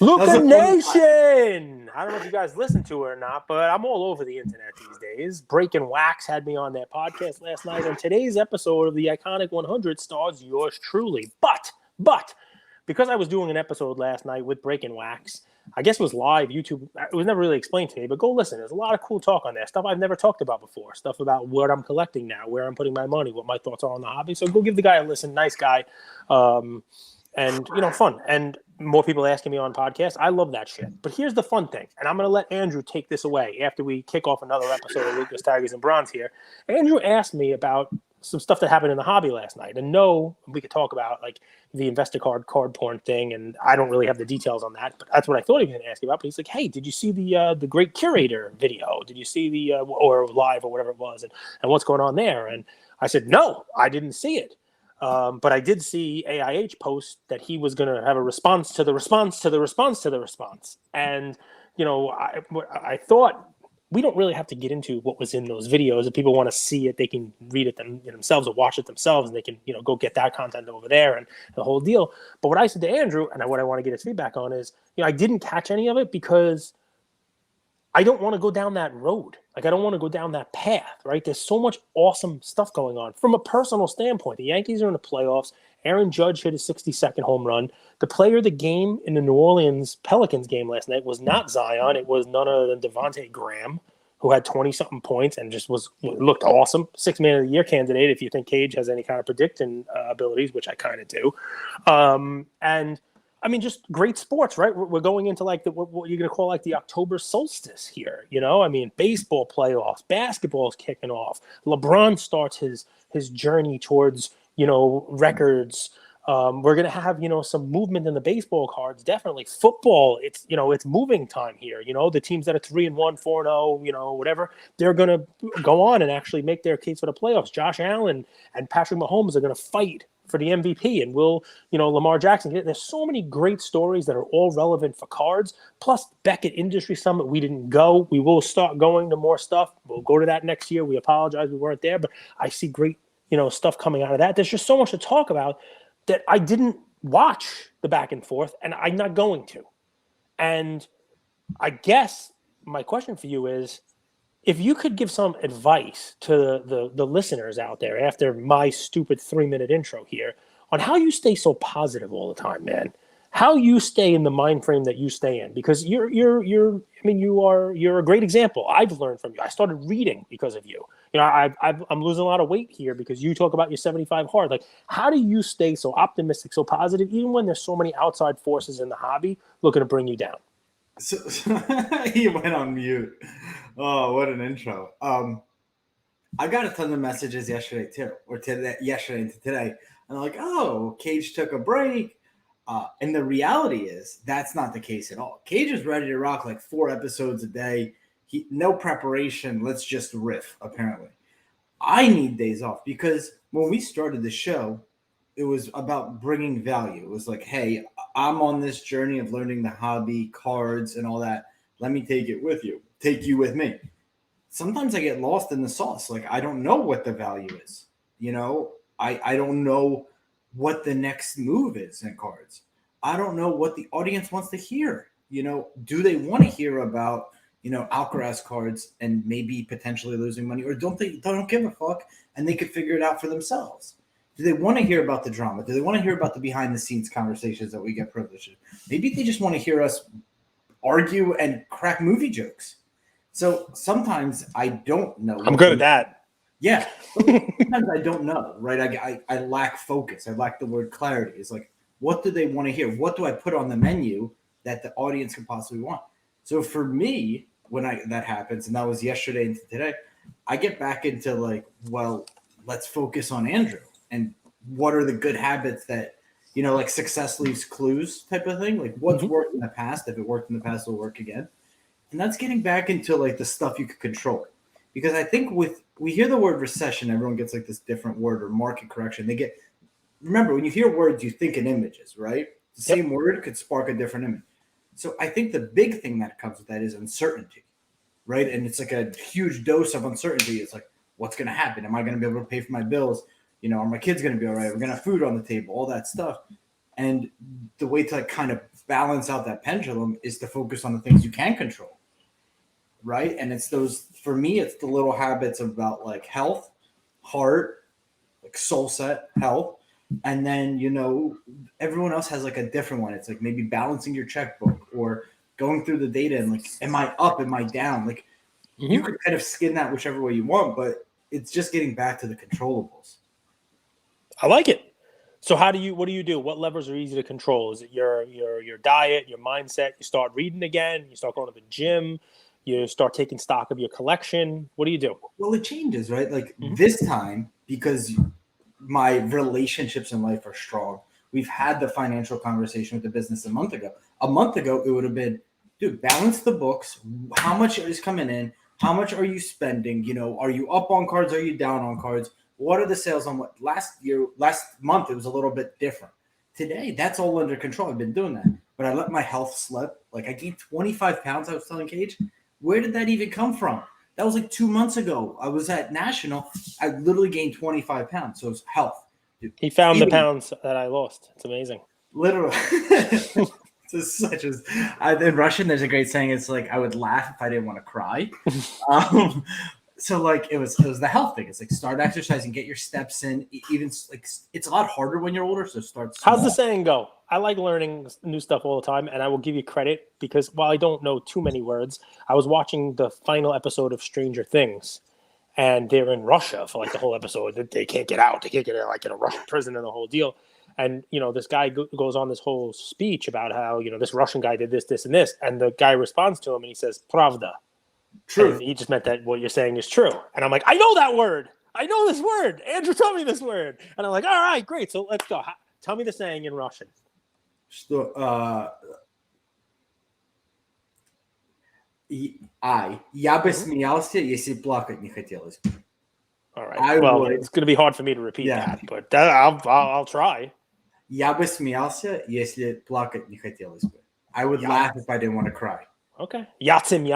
Luca Nation! I don't know if you guys listen to it or not, but I'm all over the internet these days. Breaking Wax had me on their podcast last night, and today's episode of the Iconic 100 stars yours truly. But, because I was doing an episode last night with Breaking Wax, I guess it was live, YouTube. It was never really explained to me, but go listen. There's a lot of cool talk on there. Stuff I've never talked about before. Stuff about what I'm collecting now, where I'm putting my money, what my thoughts are on the hobby. So go give the guy a listen. Nice guy. And, fun. And more people asking me on podcasts. I love that shit. But here's the fun thing. And I'm going to let Andrew take this away after we kick off another episode of Lucas, Tigers, and Bronze here. Andrew asked me about some stuff that happened in the hobby last night. And we could talk about like the investor card porn thing. And I don't really have the details on that, but that's what I thought he was going to ask you about. But he's like, hey, did you see the Great Curator video? Did you see or live or whatever it was? And what's going on there? And I said, no, I didn't see it. But I did see AIH post that he was going to have a response to the response to the response to the response. And, I thought we don't really have to get into what was in those videos. If people want to see it, they can read it themselves or watch it themselves, and they can, go get that content over there and the whole deal. But what I said to Andrew, and what I want to get his feedback on is, I didn't catch any of it because I don't want to go down that road. Like, I don't want to go down that path, right? There's so much awesome stuff going on. From a personal standpoint, the Yankees are in the playoffs. Aaron Judge hit his 62nd home run. The player of the game in the New Orleans Pelicans game last night was not Zion. It was none other than Devontae Graham, who had 20-something points and just looked awesome. 6th Man of the Year candidate if you think Cage has any kind of predicting abilities, which I kind of do. And I mean, just great sports, right? We're going into like what you're going to call like the October solstice here, I mean, baseball playoffs, basketball is kicking off. LeBron starts his journey towards, records. We're going to have, some movement in the baseball cards. Definitely football. It's moving time here. The teams that are 3-1, 4-0, whatever, they're going to go on and actually make their case for the playoffs. Josh Allen and Patrick Mahomes are going to fight for the MVP, and Lamar Jackson. There's so many great stories that are all relevant for cards. Plus Beckett Industry Summit, we didn't go. We will start going to more stuff. We'll go to that next year. We apologize we weren't there, but I see great, stuff coming out of that. There's just so much to talk about that I didn't watch the back and forth, and I'm not going to. And I guess my question for you is, if you could give some advice to the listeners out there after my stupid 3-minute intro here on how you stay so positive all the time, man, how you stay in the mind frame that you stay in, because you're a great example. I've learned from you. I started reading because of you. I'm losing a lot of weight here because you talk about your 75 hard. Like, how do you stay so optimistic, so positive, even when there's so many outside forces in the hobby looking to bring you down? So he went on mute. Oh, what an intro. I got a ton of messages yesterday too, yesterday into today. And I'm like, oh, Cage took a break. And the reality is that's not the case at all. Cage is ready to rock like 4 episodes a day. No preparation. Let's just riff, apparently. I need days off because when we started the show, it was about bringing value. It was like, hey, I'm on this journey of learning the hobby, cards, and all that. Let me take you with me. Sometimes I get lost in the sauce. Like, I don't know what the value is. I don't know what the next move is in cards. I don't know what the audience wants to hear. Do they want to hear about, Alcaraz cards and maybe potentially losing money, or don't give a fuck and they could figure it out for themselves? Do they want to hear about the drama? Do they want to hear about the behind-the-scenes conversations that we get privileged? Maybe they just want to hear us argue and crack movie jokes. So sometimes I don't know. I'm good at that. Yeah. Sometimes I don't know, right? I lack focus. I lack the word clarity. It's like, what do they want to hear? What do I put on the menu that the audience could possibly want? So for me, when that happens, and that was yesterday into today, I get back into like, well, let's focus on Andrew. And what are the good habits that, like success leaves clues type of thing? Like, what's worked in the past? If it worked in the past, it'll work again. And that's getting back into like the stuff you could control. Because I think we hear the word recession, everyone gets like this different word, or market correction. Remember, when you hear words, you think in images, right? The same word could spark a different image. So I think the big thing that comes with that is uncertainty, right? And it's like a huge dose of uncertainty. It's like, what's going to happen? Am I going to be able to pay for my bills? Are my kids going to be all right? We're going to have food on the table, all that stuff. And the way to like kind of balance out that pendulum is to focus on the things you can control, right? And it's those, for me, it's the little habits about like health, heart, like soul set, health. And then, everyone else has like a different one. It's like maybe balancing your checkbook or going through the data and like, am I up? Am I down? Like you could kind of skin that whichever way you want, but it's just getting back to the controllables. I like it. So what do you do? What levers are easy to control? Is it your diet, your mindset? You start reading again, you start going to the gym, you start taking stock of your collection. What do you do? Well, it changes, right? Like this time, because my relationships in life are strong. We've had the financial conversation with the business a month ago. A month ago, it would have been, dude, balance the books. How much is coming in? How much are you spending? Are you up on cards? Are you down on cards? What are the sales on what? Last month, it was a little bit different. Today, that's all under control. I've been doing that. But I let my health slip. Like I gained 25 pounds, I was telling Cage. Where did that even come from? That was like 2 months ago. I was at National. I literally gained 25 pounds. So it's health. Dude, he found the pounds that I lost. It's amazing. Literally. In Russian, there's a great saying. It's like, I would laugh if I didn't want to cry. So like it was the health thing. It's like start exercising, get your steps in. Even like it's a lot harder when you're older. So start small. How's the saying go? I like learning new stuff all the time, and I will give you credit because while I don't know too many words, I was watching the final episode of Stranger Things, and they're in Russia for like the whole episode. They can't get out. They can't get out, like in a Russian prison and the whole deal. And this guy goes on this whole speech about how this Russian guy did this, this, and this, and the guy responds to him and he says "Pravda." True. And he just meant that what you're saying is true. And I'm like, I know that word. I know this word. Andrew told me this word. And I'm like, all right, great. So let's go. Tell me the saying in Russian. Я бы смеялся, если плакать не хотелось. All right. It's going to be hard for me to repeat that, but I'll try. Я бы смеялся, если плакать не хотелось бы. I would laugh if I didn't want to cry. Okay. Yatsim.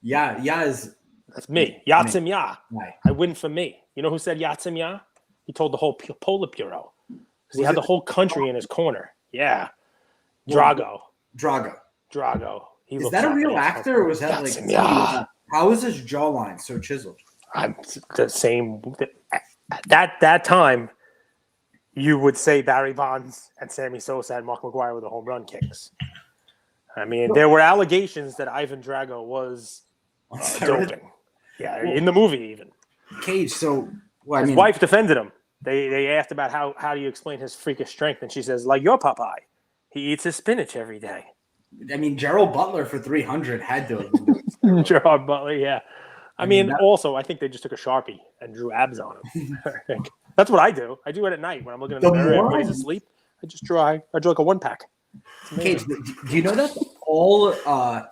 Yeah is... That's me. Yatsim ya. I win for me. You know who said Yatsim ya? He told the whole Politburo. Because he had the whole country in his corner. Yeah. Drago. Is that a real actor, or was that like... Yeah. How is his jawline so chiseled? I'm the same. That time, you would say Barry Bonds and Sammy Sosa and Mark McGwire were the home run kings. I mean, there were allegations that Ivan Drago was doping. Yeah, in the movie even. Cage, so... his wife defended him. They asked about how do you explain his freakish strength, and she says, like your Popeye. He eats his spinach every day. I mean, Gerald Butler for 300 had to. Gerald Butler, yeah. I mean, also, I think they just took a Sharpie and drew abs on him. That's what I do. I do it at night when I'm looking in the mirror and everybody's asleep. I drew like a 1-pack. Cage, do you know that all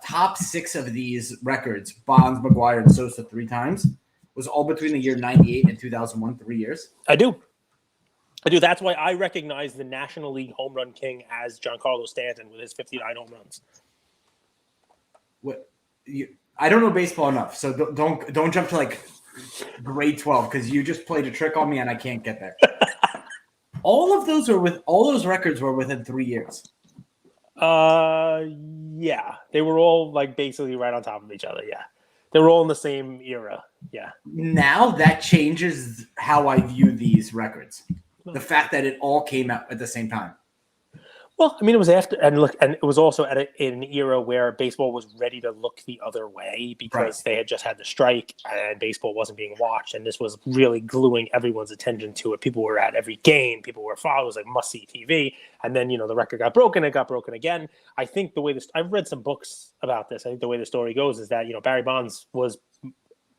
top 6 of these records, Bonds, McGwire, and Sosa 3 times, was all between the year 98 and 2001, 3 years? I do. That's why I recognize the National League home run king as Giancarlo Stanton with his 59 home runs. I don't know baseball enough, so don't jump to like grade 12 because you just played a trick on me and I can't get there. all those records were within 3 years. Yeah, they were all like basically right on top of each other. Yeah, they were all in the same era. Yeah. Now that changes how I view these records. The fact that it all came out at the same time. Well, I mean, it was after, and it was also at an era where baseball was ready to look the other way because they had just had the strike and baseball wasn't being watched, and this was really gluing everyone's attention to it. People were at every game, people were following, it was like must-see TV, and then, the record got broken, it got broken again. I think I've read some books about this. I think the way the story goes is that, Barry Bonds was,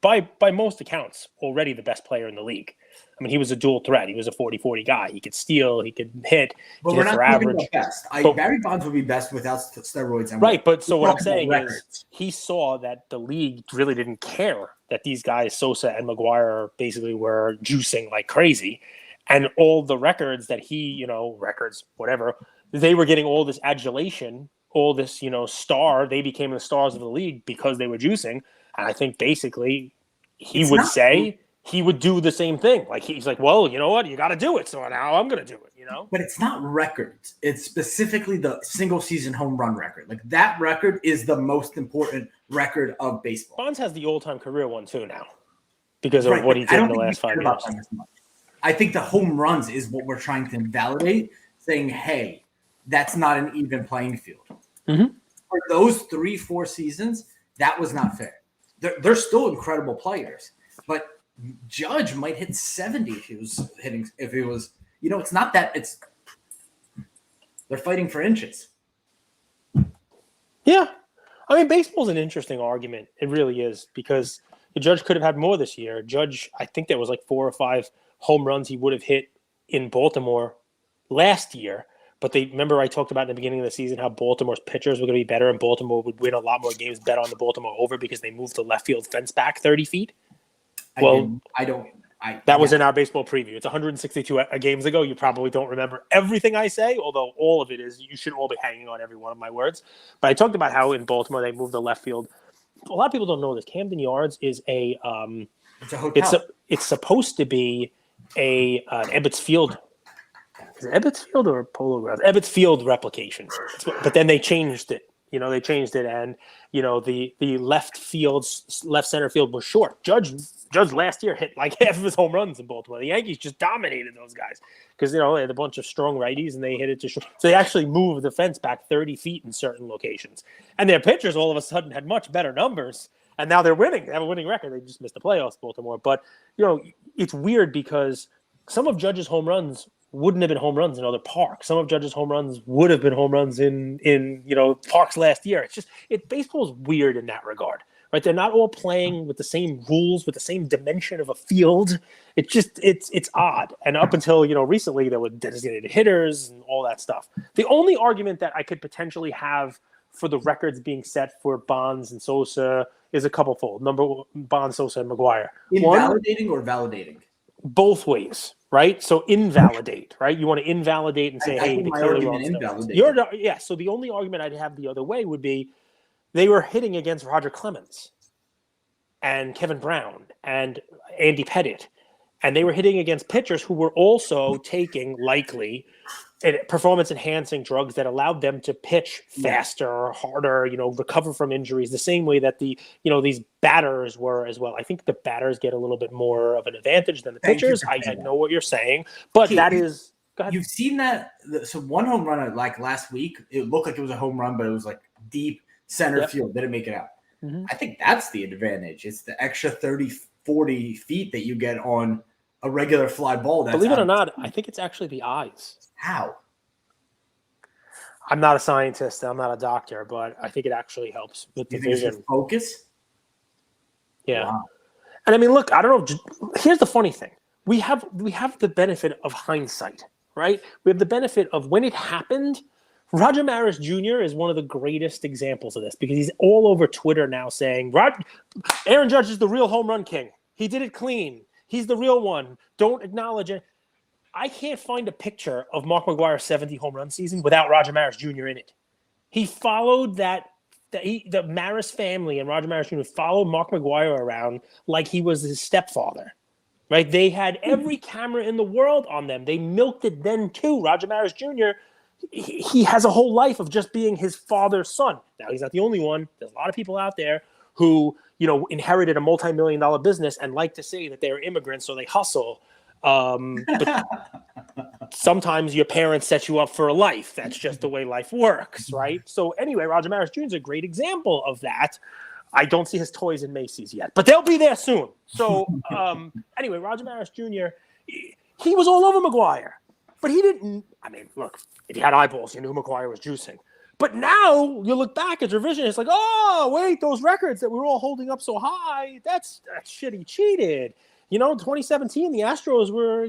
by most accounts, already the best player in the league. I mean, he was a dual threat. He was a 40-40 guy. He could steal. He could hit. But we're not average. The best. Barry Bonds would be best without steroids. But so what I'm saying is he saw that the league really didn't care that these guys, Sosa and McGwire, basically were juicing like crazy. And all the records that whatever, they were getting all this adulation, all this, star. They became the stars of the league because they were juicing. And I think basically he would say he would do the same thing. Like he's like, well, you know what? You got to do it. So now I'm going to do it, But it's not records. It's specifically the single season home run record. Like that record is the most important record of baseball. Bonds has the all-time career one too now because of what he did in the last 5 years. I think the home runs is what we're trying to invalidate, saying, hey, that's not an even playing field. Mm-hmm. For those 3-4 seasons, that was not fair. They're still incredible players, but Judge might hit 70 if he was it's not that they're fighting for inches. Yeah. I mean, baseball's an interesting argument. It really is, because the Judge could have had more this year. Judge, I think there was like 4 or 5 home runs he would have hit in Baltimore last year. But remember I talked about in the beginning of the season how Baltimore's pitchers were going to be better and Baltimore would win a lot more games, bet on the Baltimore over because they moved the left field fence back 30 feet. That was in our baseball preview. It's 162 games ago. You probably don't remember everything I say, although all of it is. You should all be hanging on every one of my words. But I talked about how in Baltimore they moved the left field. A lot of people don't know this. Camden Yards is it's a hotel. It's supposed to be an Ebbets Field. Is it Ebbets Field or Polo Grounds? Ebbets Field replication. But then they changed it. They changed it, and the left center field was short. Judge last year hit like half of his home runs in Baltimore. The Yankees just dominated those guys because they had a bunch of strong righties and they hit it to short. So they actually moved the fence back 30 feet in certain locations, and their pitchers all of a sudden had much better numbers, and now they're winning. They have a winning record. They just missed the playoffs, Baltimore. But it's weird because some of Judge's home runs wouldn't have been home runs in other parks. Some of Judge's home runs would have been home runs in parks last year. Baseball's weird in that regard, right? They're not all playing with the same rules, with the same dimension of a field. It's odd. And up until, recently there were designated hitters and all that stuff. The only argument that I could potentially have for the records being set for Bonds and Sosa is a couple-fold. Number one, Bonds, Sosa, and McGwire. Invalidating or validating? Both ways. Right, so invalidate. Right, you want to invalidate and say, "Hey, my argument invalidate." So the only argument I'd have the other way would be they were hitting against Roger Clemens and Kevin Brown and Andy Pettitte, and they were hitting against pitchers who were also taking likely performance-enhancing drugs that allowed them to pitch faster, harder, recover from injuries, the same way that these batters were as well. I think the batters get a little bit more of an advantage than the pitchers. I know what you're saying, but that is... Go ahead. You've seen that. So one home run like last week, it looked like it was a home run, but it was like deep center field. Didn't make it out. Mm-hmm. I think that's the advantage. It's the extra 30, 40 feet that you get on a regular fly ball. Believe it or not, I think it's actually the eyes. How? I'm not a scientist. I'm not a doctor, but I think it actually helps with the vision. Focus? Yeah. Wow. And I mean, look, I don't know. Here's the funny thing. We have the benefit of hindsight, right? We have the benefit of when it happened. Roger Maris Jr. is one of the greatest examples of this because he's all over Twitter now saying, Aaron Judge is the real home run king. He did it clean. He's the real one. Don't acknowledge it. I can't find a picture of Mark McGwire's 70 home run season without Roger Maris Jr. in it. He followed the Maris family and Roger Maris Jr. followed Mark McGwire around like he was his stepfather, right? They had every camera in the world on them. They milked it then too. Roger Maris Jr., he has a whole life of just being his father's son. Now, he's not the only one. There's a lot of people out there who, inherited a multi-million-dollar business and like to say that they're immigrants, so they hustle. But sometimes your parents set you up for a life. That's just the way life works, right? So anyway, Roger Maris Jr. is a great example of that. I don't see his toys in Macy's yet, but they'll be there soon. So anyway, Roger Maris Jr., he was all over McGwire, but he didn't. I mean, look, if you had eyeballs, you knew McGwire was juicing. But now you look back at revision, it's like, oh, wait, those records that we were all holding up so high, that's shit, he cheated. 2017, the Astros were,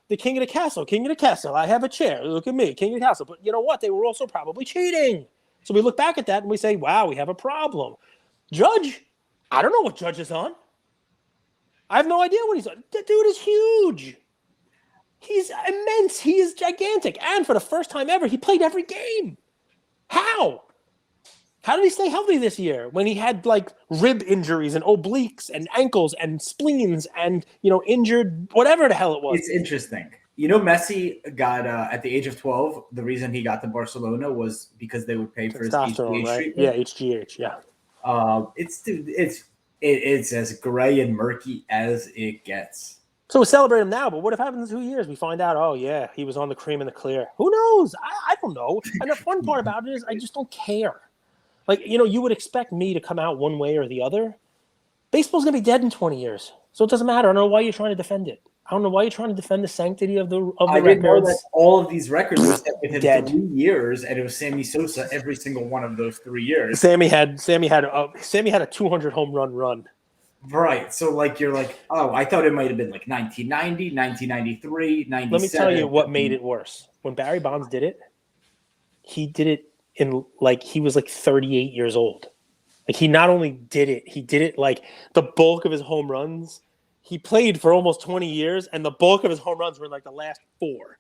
the king of the castle. King of the castle. I have a chair. Look at me, king of the castle. But you know what? They were also probably cheating. So we look back at that and we say, wow, we have a problem. Judge, I don't know what Judge is on. I have no idea what he's on. That dude is huge. He's immense. He is gigantic. And for the first time ever, he played every game. How? How did he stay healthy this year when he had like rib injuries and obliques and ankles and spleens and injured whatever the hell it was? It's interesting. Messi got at the age of 12. The reason he got to Barcelona was because they would pay for his Testosterone, HGH right? treatment. Yeah, HGH. Yeah. It's as gray and murky as it gets. So we celebrate him now, but what if happens in 2 years? We find out, oh yeah, he was on the cream and the clear. Who knows? I don't know. And the fun part about it is I just don't care. Like, you would expect me to come out one way or the other. Baseball's going to be dead in 20 years. So it doesn't matter. I don't know why you're trying to defend it. I don't know why you're trying to defend the sanctity of the I didn't know that all of these records were set within Dead. 3 years, and it was Sammy Sosa every single one of those 3 years. Sammy had a 200 home run. Right. So you're like, oh, I thought it might have been like 1990, 1993, 97. Let me tell you what made it worse. When Barry Bonds did it, he did it in he was 38 years old. Like, he not only did it, he did it like the bulk of his home runs. He played for almost 20 years, and the bulk of his home runs were in the last 4.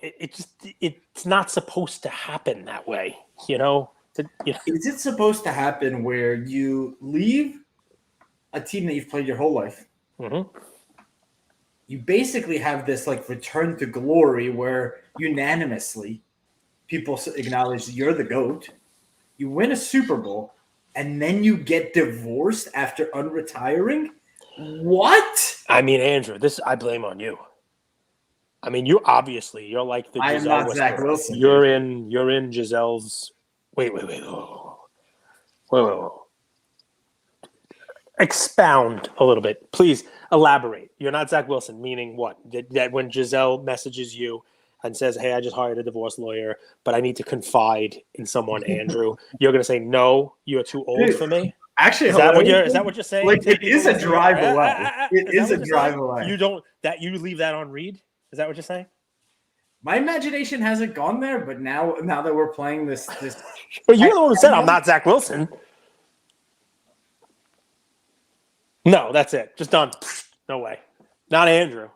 It's not supposed to happen that way. Is it supposed to happen where you leave a team that you've played your whole life? Mm-hmm. You basically have this return to glory where unanimously people acknowledge you're the GOAT. You win a Super Bowl, and then you get divorced after unretiring? What? I mean, Andrew, this I blame on you. I mean, you're like the Giselle. I am not whisperer. Zach Wilson. You're in Giselle's. Wait. Whoa. Expound a little bit, please. Elaborate. You're not Zach Wilson, meaning what? That when Giselle messages you and says, "Hey, I just hired a divorce lawyer, but I need to confide in someone," Andrew, you're gonna say, "No, you're too old for me." Actually, is that what you're saying? It is a drive away. It is a drive away. You leave that on read? Is that what you're saying? My imagination hasn't gone there, but now that we're playing this, but you're the one who said I'm not Zach Wilson. No, that's it. Just done. No way. Not Andrew.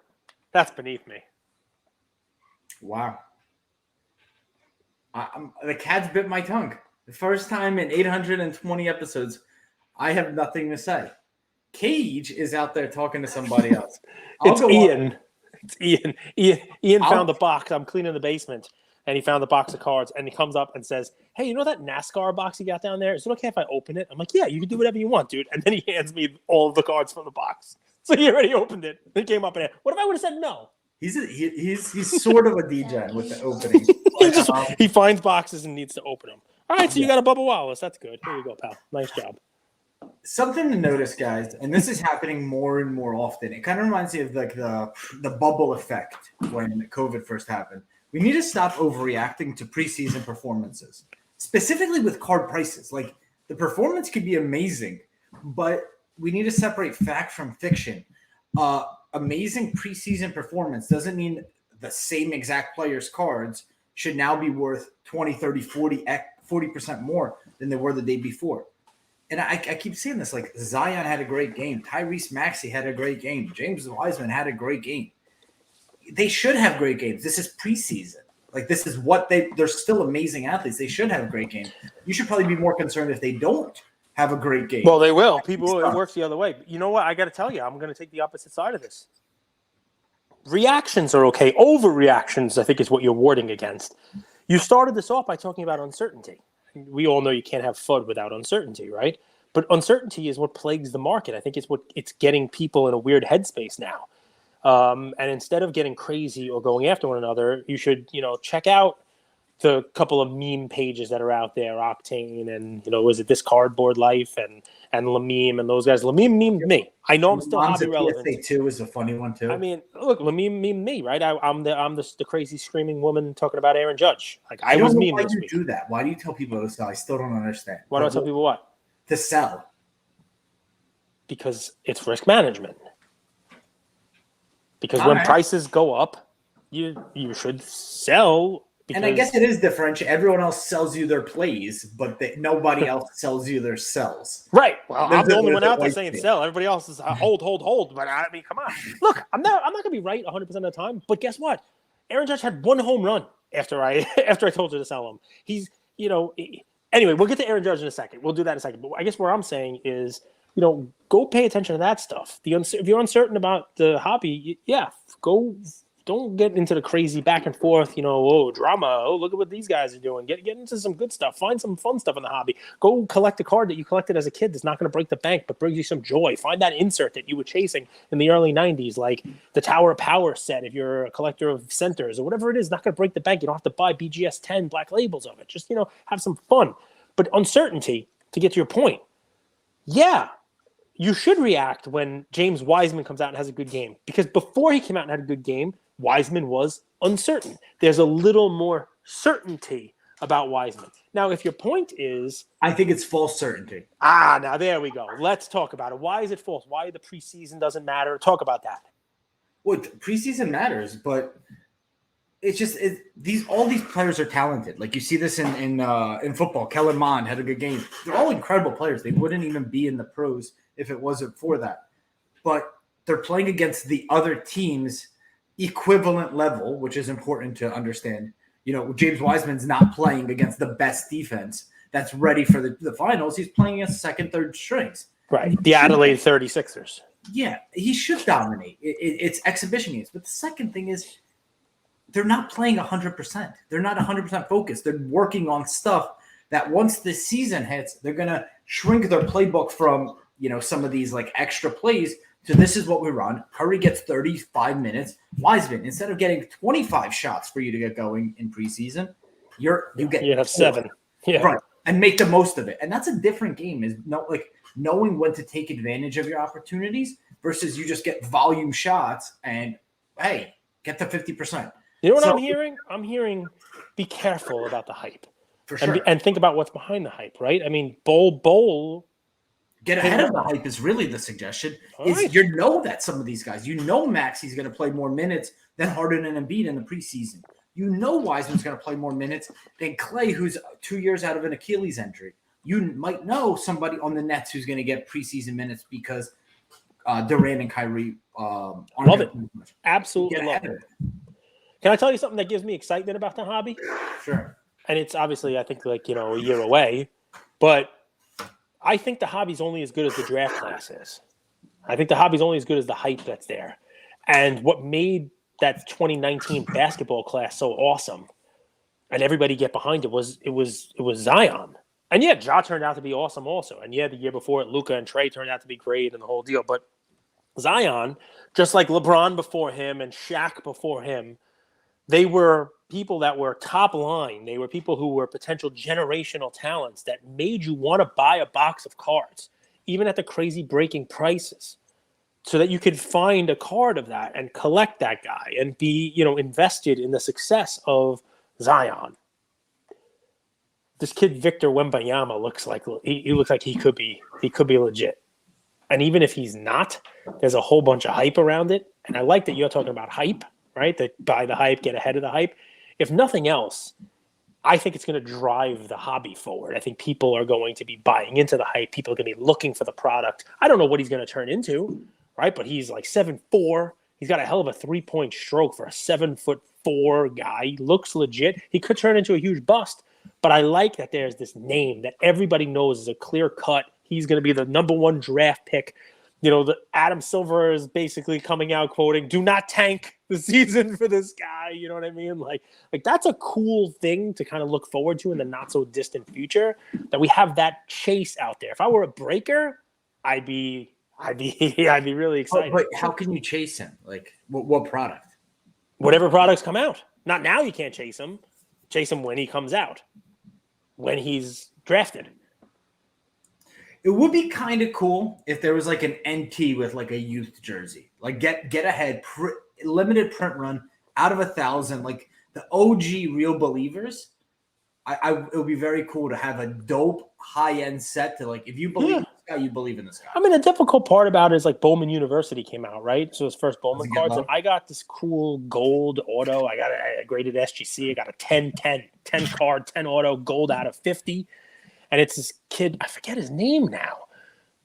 That's beneath me. Wow. The cat's bit my tongue. The first time in 820 episodes, I have nothing to say. Cage is out there talking to somebody else. It's Ian. It's Ian. Ian found the box. I'm cleaning the basement, and he found the box of cards, and he comes up and says, "Hey, you know that NASCAR box you got down there? Is it okay if I open it?" I'm like, "Yeah, you can do whatever you want, dude." And then he hands me all of the cards from the box. So he already opened it. Then came up and what if I would have said no? He's sort of a DJ with the opening. He finds boxes and needs to open them. All right, so you got a Bubba Wallace. That's good. Here you go, pal. Nice job. Something to notice, guys, and this is happening more and more often. It kind of reminds me of the bubble effect when COVID first happened. We need to stop overreacting to preseason performances, specifically with card prices. The performance could be amazing, but we need to separate fact from fiction. Amazing preseason performance doesn't mean the same exact player's cards should now be worth 20, 30, 40% more than they were the day before. And I keep seeing this. Zion had a great game. Tyrese Maxey had a great game. James Wiseman had a great game. They should have great games. This is preseason. This is what they're still amazing athletes. They should have great games. You should probably be more concerned if they don't have a great game. Well, they will. It works the other way. You know what? I got to tell you, I'm going to take the opposite side of this. Reactions are okay. Overreactions, I think, is what you're warding against. You started this off by talking about uncertainty. We all know you can't have FUD without uncertainty, right? But uncertainty is what plagues the market. I think it's getting people in a weird headspace now. And instead of getting crazy or going after one another, you should, check out the couple of meme pages that are out there, Octane and, was it This Cardboard Life and Lameme and those guys. Lameme memed me. I know I'm still hobby relevant. PSA 2 is a funny one too. I mean, look, Lameme memed me, right? I'm the crazy screaming woman talking about Aaron Judge. I was memed this week. Why do you do that? Why do you tell people to sell? I still don't understand. Why do I tell people what? To sell. Because it's risk management. Because when prices go up, you should sell. And I guess it is differential. Everyone else sells you their plays, but nobody else sells you their sells. Right. Well, I'm the only one out there saying sell. Everybody else is hold. But I mean, come on. Look, I'm not going to be right 100% of the time. But guess what? Aaron Judge had one home run after I told you to sell him. He's, Anyway, we'll get to Aaron Judge in a second. We'll do that in a second. But I guess where I'm saying is, go pay attention to that stuff. If you're uncertain about the hobby, go. Don't get into the crazy back and forth, drama. Oh, look at what these guys are doing. Get into some good stuff. Find some fun stuff in the hobby. Go collect a card that you collected as a kid that's not going to break the bank, but brings you some joy. Find that insert that you were chasing in the early 90s, like the Tower of Power set if you're a collector of centers or whatever it is. Not going to break the bank. You don't have to buy BGS 10 black labels of it. Just, have some fun. But uncertainty, to get to your point, you should react when James Wiseman comes out and has a good game. Because before he came out and had a good game, Wiseman was uncertain. There's a little more certainty about Wiseman. Now, if your point is... I think it's false certainty. Now there we go. Let's talk about it. Why is it false? Why the preseason doesn't matter? Talk about that. Well, preseason matters, but it's just all these players are talented. Like you see this in football. Kellen Mond had a good game. They're all incredible players. They wouldn't even be in the pros if it wasn't for that. But they're playing against the other teams' equivalent level, which is important to understand. James Wiseman's not playing against the best defense that's ready for the finals. He's playing against second, third strings. Right. The Adelaide 36ers. Yeah, he should dominate. It's exhibition games. But the second thing is they're not playing 100%. They're not 100% focused. They're working on stuff that once the season hits, they're going to shrink their playbook from, some of these like extra plays. So this is what we run. Curry gets 35 minutes. Wiseman, instead of getting 25 shots for you to get going in preseason, you have 7. Yeah. Right. And make the most of it. And that's a different game, is knowing when to take advantage of your opportunities versus you just get volume shots and hey, get to 50%. You know what I'm hearing? I'm hearing be careful about the hype. For sure. And think about what's behind the hype, right? I mean, bowl. Get ahead of the hype is really the suggestion. That some of these guys, Maxi's going to play more minutes than Harden and Embiid in the preseason. Wiseman's going to play more minutes than Clay, who's 2 years out of an Achilles injury. You might know somebody on the Nets who's going to get preseason minutes because Durant and Kyrie aren't love it. Much. Absolutely love it. Can I tell you something that gives me excitement about the hobby? Sure. And it's obviously, I think, a year away, but I think the hobby's only as good as the draft class is. I think the hobby's only as good as the hype that's there. And what made that 2019 basketball class so awesome and everybody get behind it was Zion. And ja turned out to be awesome also. And the year before it, Luka and Trey turned out to be great and the whole deal. But Zion, just like LeBron before him and Shaq before him, they were people that were top line. They were people who were potential generational talents that made you want to buy a box of cards, even at the crazy breaking prices, so that you could find a card of that and collect that guy and be, invested in the success of Zion. This kid Victor Wembanyama looks like he could be legit. And even if he's not, there's a whole bunch of hype around it. And I like that you're talking about hype, right? That buy the hype, get ahead of the hype. If nothing else, I think it's going to drive the hobby forward. I think people are going to be buying into the hype. People are going to be looking for the product. I don't know what he's going to turn into, right? But he's like 7'4". He's got a hell of a 3-point stroke for a 7'4" guy. He looks legit. He could turn into a huge bust. But I like that there's this name that everybody knows is a clear cut. He's going to be the number 1 draft pick. The Adam Silver is basically coming out quoting, "Do not tank the season for this guy." You know what I mean? Like that's a cool thing to kind of look forward to in the not so distant future, that we have that chase out there. If I were a breaker, I'd be really excited. But how can you chase him? Like what product? Whatever products come out. Not now, you can't chase him. Chase him when he comes out, when he's drafted. It would be kind of cool if there was like an NT with like a youth jersey. Like get ahead, limited print run out of 1,000. Like the OG real believers. It would be very cool to have a dope high end set to, like, if you believe in this guy, you believe in this guy. I mean, the difficult part about it is like Bowman University came out, right? So his first Bowman cards, and I got this cool gold auto. I graded SGC. I got a 10 card, 10 auto gold out of 50. And it's this kid, I forget his name now,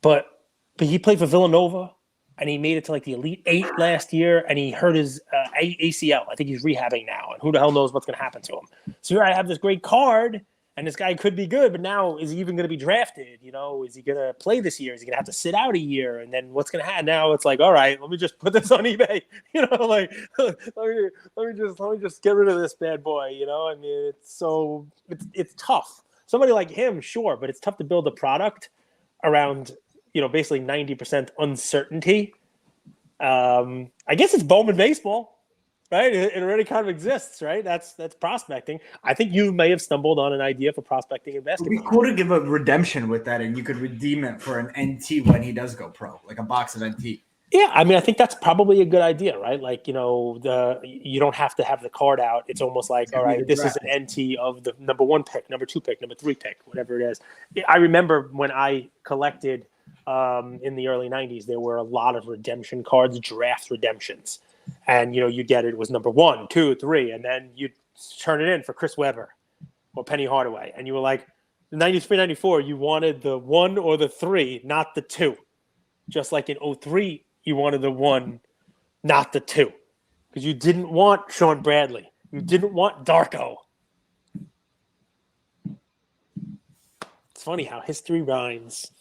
but he played for Villanova, and he made it to like the Elite 8 last year, and he hurt his ACL. I think he's rehabbing now, and who the hell knows what's going to happen to him. So here I have this great card, And this guy could be good, but now is he even going to be drafted? Is he going to play this year? Is he going to have to sit out a year? And then what's going to happen? Now it's like, all right, let me just put this on eBay. Like let me just get rid of this bad boy. I mean, it's tough. Somebody like him, sure, but it's tough to build a product around basically 90% uncertainty. I guess it's Bowman baseball. Right, it already kind of exists, right? That's prospecting. I think you may have stumbled on an idea for prospecting in basketball. It'd be cool to give a redemption with that, and you could redeem it for an NT when he does go pro, like a box of NT. Yeah, I mean, I think that's probably a good idea, right? Like, you don't have to have the card out. It's almost like, all right, this is an NT of the number 1 pick, number 2 pick, number 3 pick, whatever it is. I remember when I collected in the early 90s, there were a lot of redemption cards, draft redemptions. And, you get it was number 1, 2, 3, and then you turn it in for Chris Webber or Penny Hardaway. And you were like, 93, 94, you wanted the 1 or the 3, not the 2. Just like in 03, you wanted the 1, not the 2. Because you didn't want Sean Bradley. You didn't want Darko. It's funny how history rhymes.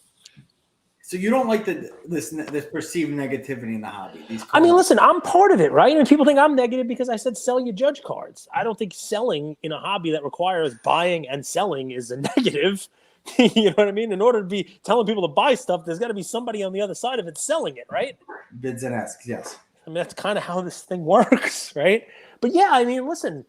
So you don't like this perceived negativity in the hobby? I mean, listen, I'm part of it, right? And people think I'm negative because I said sell your judge cards. I don't think selling in a hobby that requires buying and selling is a negative. You know what I mean? In order to be telling people to buy stuff, there's got to be somebody on the other side of it selling it, right? Bids and asks, yes. I mean, that's kind of how this thing works, right? But yeah, I mean, listen,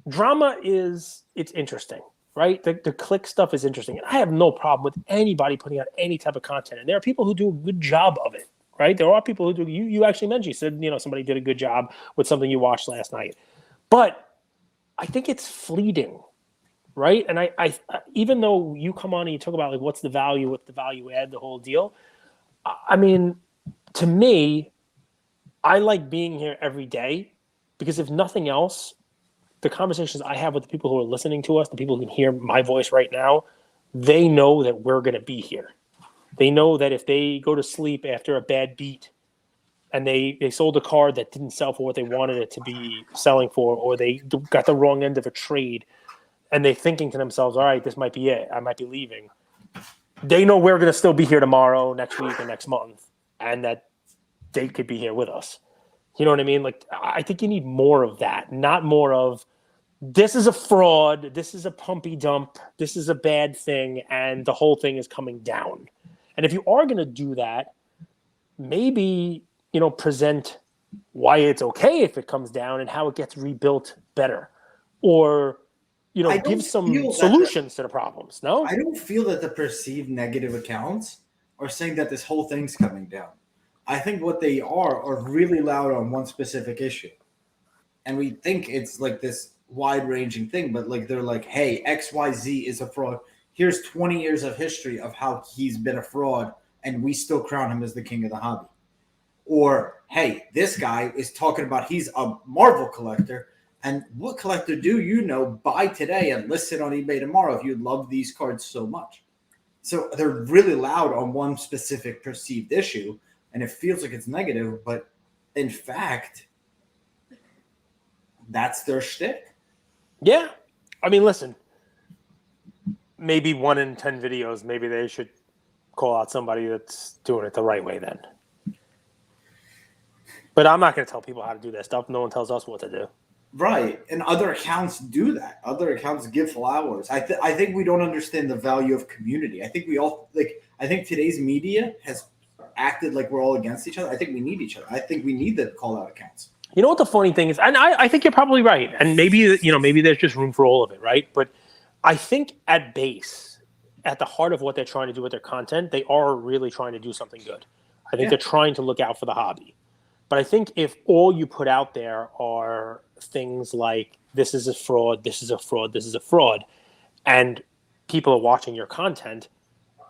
drama it's interesting. Right? The click stuff is interesting. And I have no problem with anybody putting out any type of content. And there are people who do a good job of it, right? There are people who do. You actually mentioned, you said, somebody did a good job with something you watched last night. But I think it's fleeting, right? And I even though you come on and you talk about like what's the value add, the whole deal. I mean, to me, I like being here every day because if nothing else, the conversations I have with the people who are listening to us, the people who can hear my voice right now, they know that we're going to be here. They know that if they go to sleep after a bad beat and they sold a card that didn't sell for what they wanted it to be selling for, or they got the wrong end of a trade and they're thinking to themselves, all right, this might be it. I might be leaving. They know we're going to still be here tomorrow, next week, or next month, and that they could be here with us. You know what I mean? Like, I think you need more of that, not more of this is a fraud, this is a pumpy dump, this is a bad thing, and the whole thing is coming down. And if you are going to do that, maybe, present why it's okay if it comes down and how it gets rebuilt better. Or, give some solutions to the problems, no? I don't feel that the perceived negative accounts are saying that this whole thing's coming down. I think what they are really loud on one specific issue. And we think it's like this wide-ranging thing, but like they're like, hey, XYZ is a fraud. Here's 20 years of history of how he's been a fraud, and we still crown him as the king of the hobby. Or, hey, this guy is talking about he's a Marvel collector, and what collector do you know buy today and list it on eBay tomorrow if you love these cards so much? So they're really loud on one specific perceived issue, and it feels like it's negative, but in fact, that's their shtick. Yeah. I mean, listen, maybe 1 in 10 videos, maybe they should call out somebody that's doing it the right way then. But I'm not going to tell people how to do that stuff. No one tells us what to do. Right. And other accounts do that. Other accounts give flowers. I think we don't understand the value of community. I think I think today's media has acted like we're all against each other. I think we need each other. I think we need the call out accounts. You know what the funny thing is? And I think you're probably right. And maybe, maybe there's just room for all of it, right? But I think at base, at the heart of what they're trying to do with their content, they are really trying to do something good. I think they're trying to look out for the hobby. But I think if all you put out there are things like this is a fraud, this is a fraud, this is a fraud, and people are watching your content,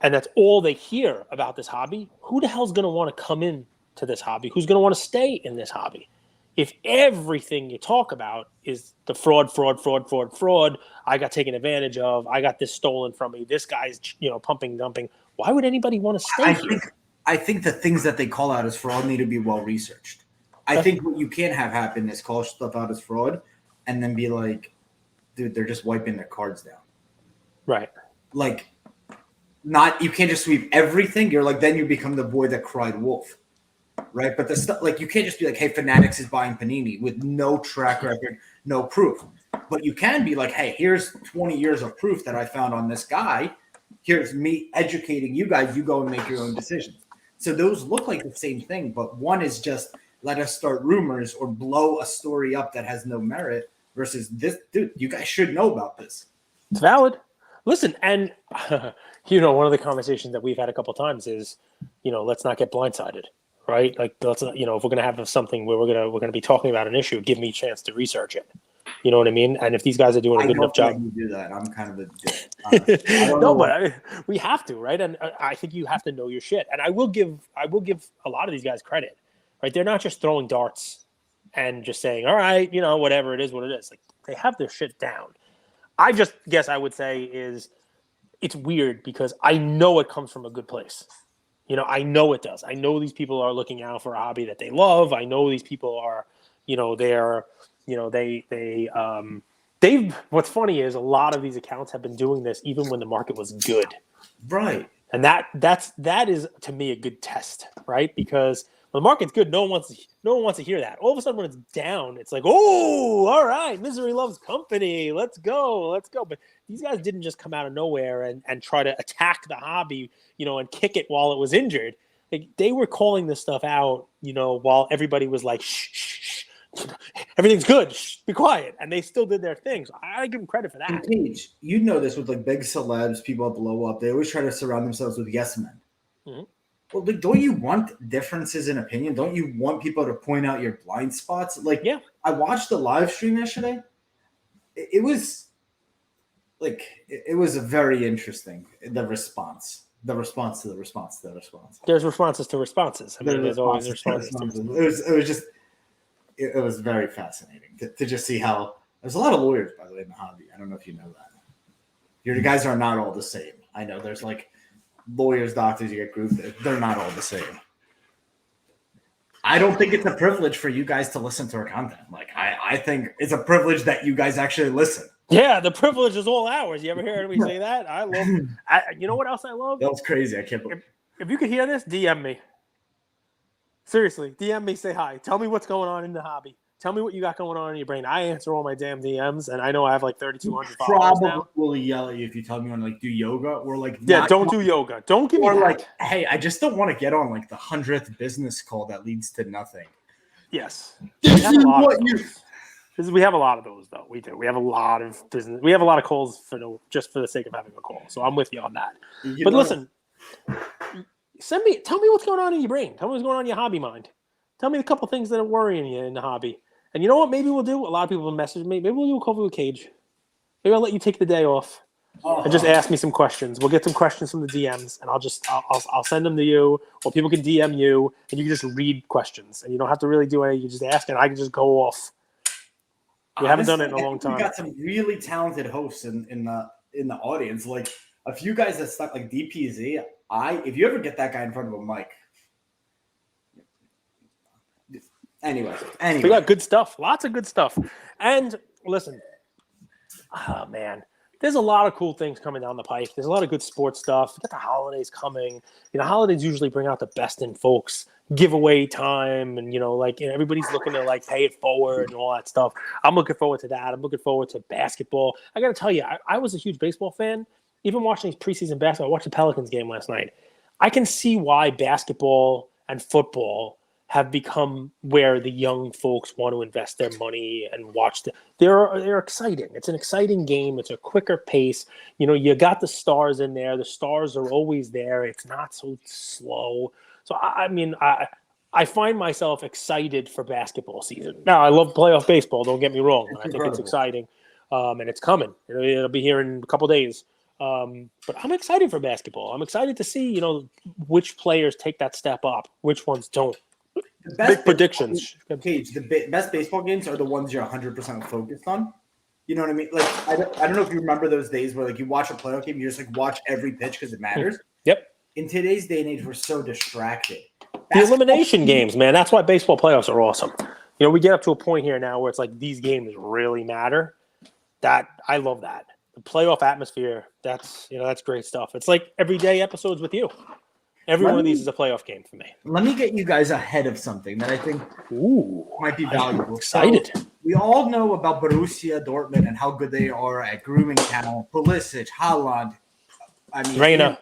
and that's all they hear about this hobby, who the hell's going to want to come in to this hobby? Who's going to want to stay in this hobby? If everything you talk about is the fraud, I got taken advantage of, I got this stolen from me, this guy's, pumping, dumping, why would anybody want to stay here? I think the things that they call out as fraud need to be well researched. I think what you can't have happen is call stuff out as fraud and then be like, dude, they're just wiping their cards down. Right. Like, you can't just sweep everything. You're like, then you become the boy that cried wolf, right? But the stuff, like, you can't just be like, hey, Fanatics is buying Panini with no track record, no proof. But you can be like, hey, here's 20 years of proof that I found on this guy. Here's me educating you guys. You go and make your own decisions. So those look like the same thing, but one is just let us start rumors or blow a story up that has no merit versus this. Dude, you guys should know about this. It's valid. Listen, and one of the conversations that we've had a couple of times is, let's not get blindsided, right? Like, let's not, if we're gonna have something where we're gonna be talking about an issue, give me a chance to research it. You know what I mean? And if these guys are doing a good enough job, you do that. I'm kind of a dick. No, but we have to, right? And I think you have to know your shit. And I will give a lot of these guys credit, right? They're not just throwing darts and just saying, all right, whatever it is, what it is. Like, they have their shit down. I just guess I would say is it's weird because I know it comes from a good place. I know it does. I know these people are looking out for a hobby that they love. I know these people are, what's funny is a lot of these accounts have been doing this even when the market was good. Right. And that is to me a good test, right? Because when the market's good, no one wants to hear that. All of a sudden when it's down, it's like, oh, all right, misery loves company. Let's go. But these guys didn't just come out of nowhere and try to attack the hobby, and kick it while it was injured. Like, they were calling this stuff out, while everybody was like, shh, shh, shh. Everything's good. Shh, be quiet. And they still did their things. I give them credit for that. And Paige, you know this with like big celebs, people that blow up. They always try to surround themselves with yes men. Mm-hmm. Well, like, don't you want differences in opinion? Don't you want people to point out your blind spots? Like, yeah. I watched the live stream yesterday. It was very interesting. The response to the response. There's responses to responses. I mean, there's always responses to responses. It was very fascinating to just see how there's a lot of lawyers, by the way, in the hobby. I don't know if you know that. Your guys are not all the same. I know there's like lawyers, doctors, you get groups. They're not all the same. I don't think it's a privilege for you guys to listen to our content. Like, I think it's a privilege that you guys actually listen. Yeah, the privilege is all ours. You ever hear anybody say that? I love. You know what else I love? That was crazy. I can't believe. If you could hear this, DM me. Seriously, DM me, say hi. Tell me what's going on in the hobby. Tell me what you got going on in your brain. I answer all my damn DMs, and I know I have like 3,200 followers now. Probably will yell at you if you tell me you want to like do yoga or like. Yeah, don't do yoga. Don't give me that. Or like, hey, I just don't want to get on like the 100th business call that leads to nothing. Yes, we have a lot of those, though. We do. We have a lot of business. We have a lot of calls just for the sake of having a call. So I'm with you on that. But listen. Tell me what's going on in your brain. Tell me what's going on in your hobby mind. Tell me a couple things that are worrying you in the hobby. And you know what? Maybe we'll do. A lot of people will message me. Maybe we'll do a coffee with Cage. Maybe I'll let you take the day off and just ask me some questions. We'll get some questions from the DMs, and I'll send them to you, or people can DM you, and you can just read questions, and you don't have to really do anything. You just ask, and I can just go off. We haven't done it in a long time. We got some really talented hosts in the audience. Like a few guys that stuck like DPZ. If you ever get that guy in front of a mic. Anyway. We got good stuff. Lots of good stuff. And listen, man, there's a lot of cool things coming down the pike. There's a lot of good sports stuff. You got the holidays coming. Holidays usually bring out the best in folks. Giveaway time, and everybody's looking to like pay it forward and all that stuff. I'm looking forward to that. I'm looking forward to basketball. I got to tell you, I was a huge baseball fan. Even watching preseason basketball, I watched the Pelicans game last night. I can see why basketball and football have become where the young folks want to invest their money and watch. They're exciting. It's an exciting game. It's a quicker pace. You got the stars in there. The stars are always there. It's not so slow. So, I find myself excited for basketball season. Now, I love playoff baseball. Don't get me wrong. I think it's exciting, and it's coming. It'll be here in a couple days. But I'm excited for basketball. I'm excited to see, which players take that step up, which ones don't. Big predictions. Cage, the best baseball games are the ones you're 100% focused on. You know what I mean? Like, I don't know if you remember those days where like you watch a playoff game, you just like watch every pitch because it matters. Yep. In today's day and age, we're so distracted. The elimination games, man. That's why baseball playoffs are awesome. We get up to a point here now where it's like these games really matter. That I love that. The playoff atmosphere, that's great stuff. It's like everyday episodes with you. Every one of these is a playoff game for me. Let me get you guys ahead of something that I think might be valuable. I'm excited. So, we all know about Borussia Dortmund and how good they are at grooming talent. Pulisic, Haaland. I mean, Reina.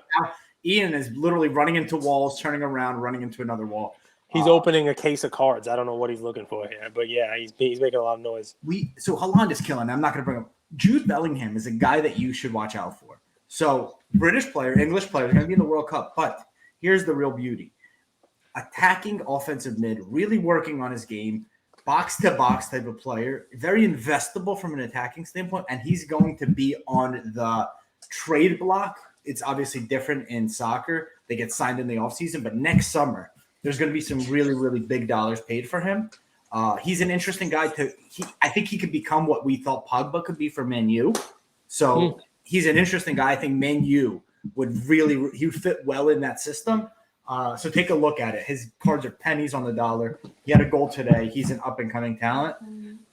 Ian is literally running into walls, turning around, running into another wall. He's opening a case of cards. I don't know what he's looking for here, but yeah, he's making a lot of noise. So Haaland is killing. I'm not going to bring him. Jude Bellingham is a guy that you should watch out for. So British player, English player, is going to be in the World Cup, but here's the real beauty. Attacking offensive mid, really working on his game, box-to-box type of player, very investable from an attacking standpoint, and he's going to be on the trade block. It's obviously different in soccer. They get signed in the offseason, but next summer, there's going to be some really, really big dollars paid for him. He's an interesting guy. I think he could become what we thought Pogba could be for Man U. So he's an interesting guy. I think Man U he would fit well in that system. So take a look at it. His cards are pennies on the dollar. He had a goal today. He's an up-and-coming talent.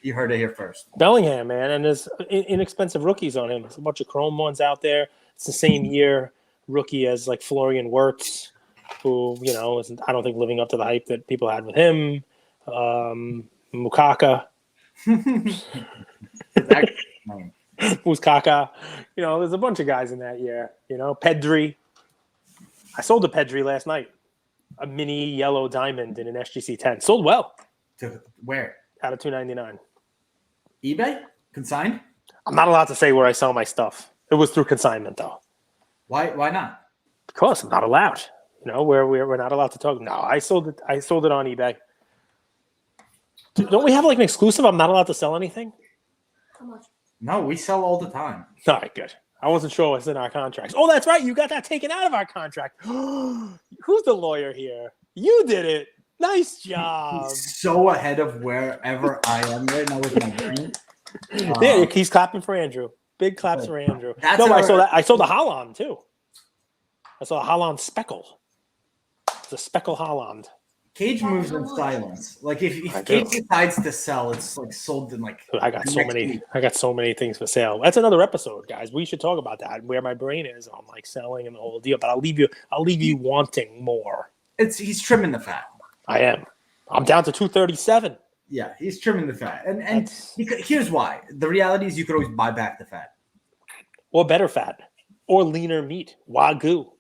You heard it here first. Bellingham, man, and there's inexpensive rookies on him. There's a bunch of chrome ones out there. It's the same year rookie as like Florian Wirtz, who, isn't, I don't think, living up to the hype that people had with him. Mukaka. Muskaka. There's a bunch of guys in that year. Pedri. I sold a Pedri last night. A mini yellow diamond in an SGC 10. Sold well. To where? Out of $299. eBay? Consigned? I'm not allowed to say where I sell my stuff. It was through consignment, though. Why not? Because I'm not allowed. We're not allowed to talk. No, I sold it on eBay. Don't we have like an exclusive? I'm not allowed to sell anything? How much? No, we sell all the time. All right, good. I wasn't sure what's in our contracts. Oh, that's right. You got that taken out of our contract. Who's the lawyer here? You did it. Nice job. He's so ahead of wherever I am right now with my brain. Yeah, he's clapping for Andrew. Big claps for Andrew. I sold a Haaland too. I saw a Haaland speckle. It's a speckle Haaland. Cage moves in silence. Like if Cage decides to sell, it's like sold in like. I got so many things for sale. That's another episode, guys. We should talk about that. Where my brain is on like selling and the whole deal. But I'll leave you wanting more. He's trimming the fat. I am. I'm down to 237. Yeah, he's trimming the fat, and here's why. The reality is, you could always buy back the fat, or better fat, or leaner meat, Wagyu.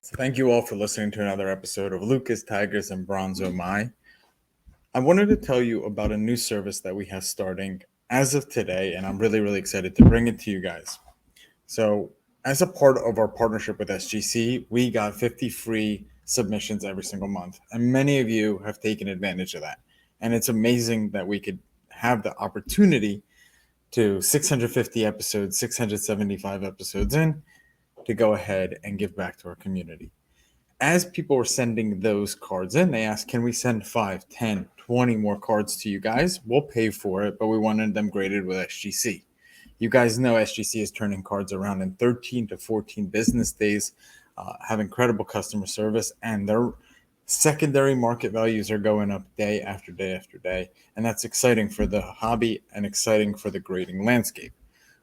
So thank you all for listening to another episode of Lucas, Tigers, and Bronzo Mai. I wanted to tell you about a new service that we have starting as of today, and I'm really, really excited to bring it to you guys. So as a part of our partnership with SGC, we got 50 free submissions every single month, and many of you have taken advantage of that. And it's amazing that we could have the opportunity to 650 episodes, 675 episodes in, to go ahead and give back to our community. As people were sending those cards in, they asked, can we send 5, 10, 20 more cards to you guys? We'll pay for it, but we wanted them graded with SGC. You guys know SGC is turning cards around in 13 to 14 business days, have incredible customer service, and their secondary market values are going up day after day after day. And that's exciting for the hobby and exciting for the grading landscape.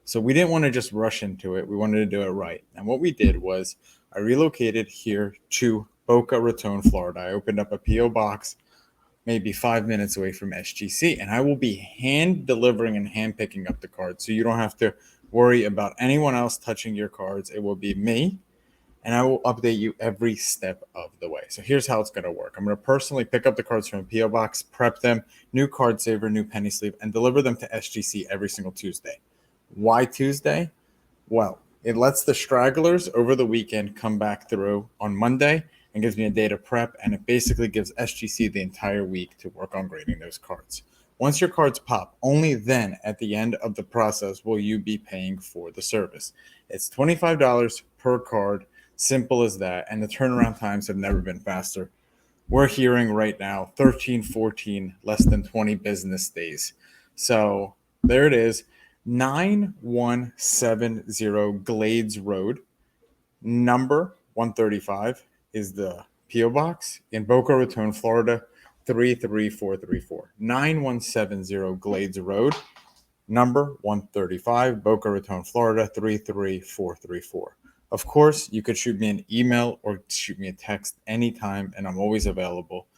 So we didn't want to just rush into it. We wanted to do it right. And what we did was I relocated here to Boca Raton, Florida. I opened up a P.O. box maybe 5 minutes away from SGC, and I will be hand delivering and hand picking up the cards. So you don't have to worry about anyone else touching your cards. It will be me, and I will update you every step of the way. So here's how it's going to work. I'm going to personally pick up the cards from a P.O. box, prep them, new card saver, new penny sleeve, and deliver them to SGC every single Tuesday. Why Tuesday? Well, it lets the stragglers over the weekend come back through on Monday and gives me a day to prep, and it basically gives SGC the entire week to work on grading those cards. Once your cards pop, only then at the end of the process will you be paying for the service. It's $25 per card, simple as that, and the turnaround times have never been faster. We're hearing right now 13, 14, less than 20 business days. So there it is. 9170 Glades Road, number 135 is the P.O. Box in Boca Raton, Florida, 33434. 9170 Glades Road, number 135, Boca Raton, Florida 33434. Of course, you could shoot me an email or shoot me a text anytime, and I'm always available.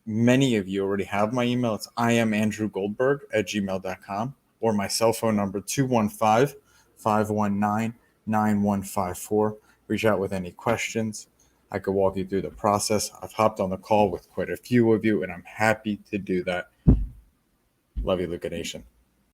Many of you already have my email. It's iamandrewgoldberg@gmail.com, or my cell phone number 215-519-9154. Reach out with any questions. I could walk you through the process. I've hopped on the call with quite a few of you, and I'm happy to do that. Love you, Luca Nation.